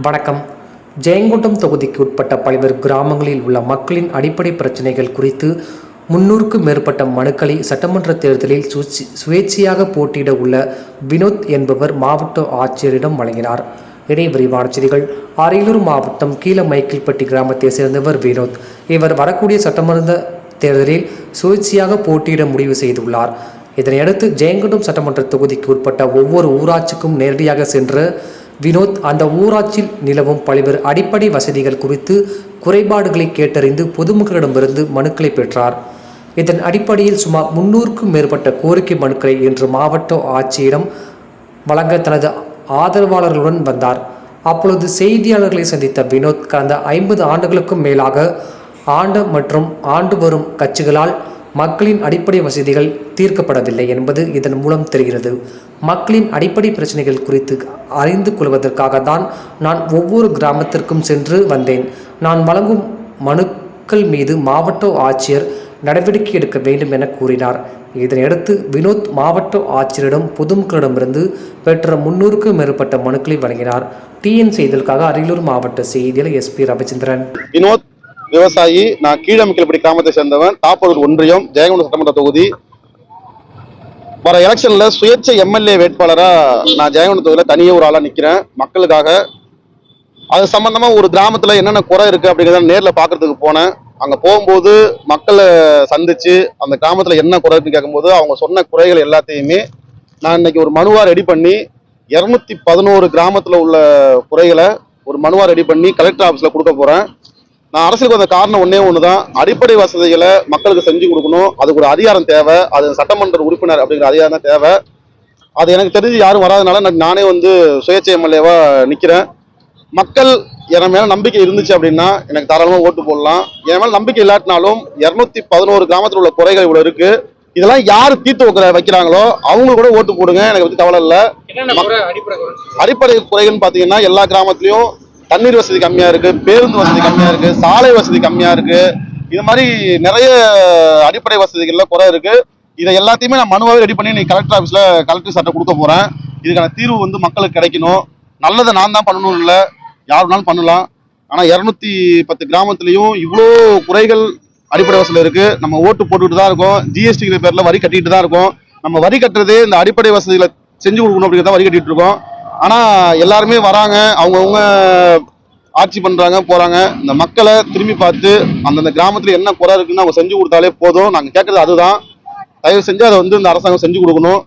வணக்கம். ஜெயங்கொண்டம் தொகுதிக்கு உட்பட்ட பல்வேறு கிராமங்களில் உள்ள மக்களின் அடிப்படை பிரச்சினைகள் குறித்து 300க்கும் மேற்பட்ட மனுக்களை சட்டமன்ற தேர்தலில் சுயேட்சையாக போட்டியிட உள்ள வினோத் என்பவர் மாவட்ட ஆட்சியரிடம் வழங்கினார். இனி விரிவான செய்திகள். அரியலூர் மாவட்டம் கீழமைக்கில்பட்டி கிராமத்தை சேர்ந்தவர் வினோத். இவர் வரக்கூடிய சட்டமன்ற தேர்தலில் சுயேட்சையாக போட்டியிட முடிவு செய்துள்ளார். இதனையடுத்து ஜெயங்கொண்டம் சட்டமன்ற தொகுதிக்கு உட்பட்ட ஒவ்வொரு ஊராட்சிக்கும் நேரடியாக சென்று வினோத் அந்த ஊராட்சியில் நிலவும் பல்வேறு அடிப்படை வசதிகள் குறித்து குறைபாடுகளை கேட்டறிந்து பொதுமக்களிடமிருந்து மனுக்களை பெற்றார். இதன் அடிப்படையில் சுமார் 300க்கும் மேற்பட்ட கோரிக்கை மனுக்களை இன்று மாவட்ட ஆட்சியிடம் வழங்க தனது ஆதரவாளர்களுடன் வந்தார். அப்பொழுது செய்தியாளர்களை சந்தித்த வினோத் கடந்த 50 ஆண்டுகளுக்கும் மேலாக ஆண்டு வரும் கட்சிகளால் மக்களின் அடிப்படை வசதிகள் தீர்க்கப்படவில்லை என்பது இதன் மூலம் தெரிகிறது. மக்களின் அடிப்படை பிரச்சனைகள் குறித்து அறிந்து கொள்வதற்காக தான் நான் ஒவ்வொரு கிராமத்திற்கும் சென்று வந்தேன். நான் வழங்கும் மனுக்கள் மீது மாவட்ட ஆட்சியர் நடவடிக்கை எடுக்க வேண்டும் என கூறினார். இதனையடுத்து வினோத் மாவட்ட ஆட்சியரிடம் பொதுமக்களிடமிருந்து பெற்ற 300க்கும் மேற்பட்ட மனுக்களை வழங்கினார். டிஎன் செய்திகளுக்காக அரியலூர் மாவட்ட செய்தியாளர் SP ரவிச்சந்திரன். வினோத் விவசாயி. நான் கீழமைக்கில்பட்டி கிராமத்தை சேர்ந்தவன். தாப்பூர் ஒன்றியம், ஜெயங்கொண்டம் சட்டமன்ற தொகுதி. வர எலெக்ஷன்ல சுயேட்சை MLA வேட்பாளரா நான் ஜெயங்கொண்டம் தொகுதியில தனியே ஒரு ஆளா நிக்கிறேன் மக்களுக்காக. அது சம்பந்தமா ஒரு கிராமத்துல என்னென்ன குறை இருக்கு அப்படிங்கிறத நேர்ல பாக்குறதுக்கு போனேன். அங்க போகும்போது மக்களை சந்திச்சு அந்த கிராமத்துல என்ன குறை இருக்குன்னு கேட்கும்போது அவங்க சொன்ன குறைகள் எல்லாத்தையுமே நான் இன்னைக்கு ஒரு மனுவா ரெடி பண்ணி 211 கிராமத்துல உள்ள குறைகளை ஒரு மனுவா ரெடி பண்ணி கலெக்டர் ஆபீஸ்ல கொடுக்க போறேன். நான் அரசுக்கு வந்த காரணம் ஒண்ணுதான், அடிப்படை வசதிகளை மக்களுக்கு செஞ்சு கொடுக்கணும். அதுக்கு ஒரு அதிகாரம் தேவை. அது சட்டமன்ற உறுப்பினர் அப்படிங்கிற அதிகாரம் தான் தேவை. அது எனக்கு தெரிஞ்சு யாரும் வராதனால நானே சுயேட்சை MLA-வா நிக்கிறேன். மக்கள் என் மேல நம்பிக்கை இருந்துச்சு அப்படின்னா எனக்கு தாராளமா ஓட்டு போடலாம். என் மேல நம்பிக்கை இல்லாட்டினாலும் 211 கிராமத்தில் உள்ள குறைகள் இவ்வளவு இருக்கு. இதெல்லாம் யாரு தீர்த்து வைக்கிறாங்களோ அவங்க கூட ஓட்டு போடுங்க. எனக்கு பத்தி கவலை இல்லை. அடிப்படை குறைகள்னு பாத்தீங்கன்னா எல்லா கிராமத்திலயும் தண்ணீர் வசதி கம்மியா இருக்கு, பேருந்து வசதி கம்மியா இருக்கு, சாலை வசதி கம்மியா இருக்கு. இது மாதிரி நிறைய அடிப்படை வசதிகள்ல குறை இருக்கு. இதை எல்லாத்தையுமே நான் மனுவாவே ரெடி பண்ணி நீ கலெக்டர் ஆபீஸ்ல கலெக்டர் சட்டை கொடுக்க போறேன். இதுக்கான தீர்வு மக்களுக்கு கிடைக்கணும். நல்லதை நான் தான் பண்ணணும் இல்லை, யாருனாலும் பண்ணலாம். ஆனா 210 கிராமத்திலையும் இவ்வளோ குறைகள் அடிப்படை வசதியில் இருக்கு. நம்ம ஓட்டு போட்டுக்கிட்டு தான் இருக்கோம். GST பேர்ல வரி கட்டிட்டு தான் இருக்கோம். நம்ம வரி கட்டுறதே இந்த அடிப்படை வசதிகளை செஞ்சு கொடுக்கணும் அப்படிங்கிறத வரி கட்டிட்டு இருக்கோம். ஆனா எல்லாருமே வராங்க, அவங்கவுங்க ஆட்சி பண்றாங்க, போறாங்க. இந்த மக்களை திரும்பி பார்த்து அந்தந்த கிராமத்துல என்ன குறை இருக்குன்னு அவங்க செஞ்சு கொடுத்தாலே போதும். நாங்க கேட்கறது அதுதான். தயவு செஞ்சு அதை இந்த அரசாங்கம் செஞ்சு கொடுக்கணும்.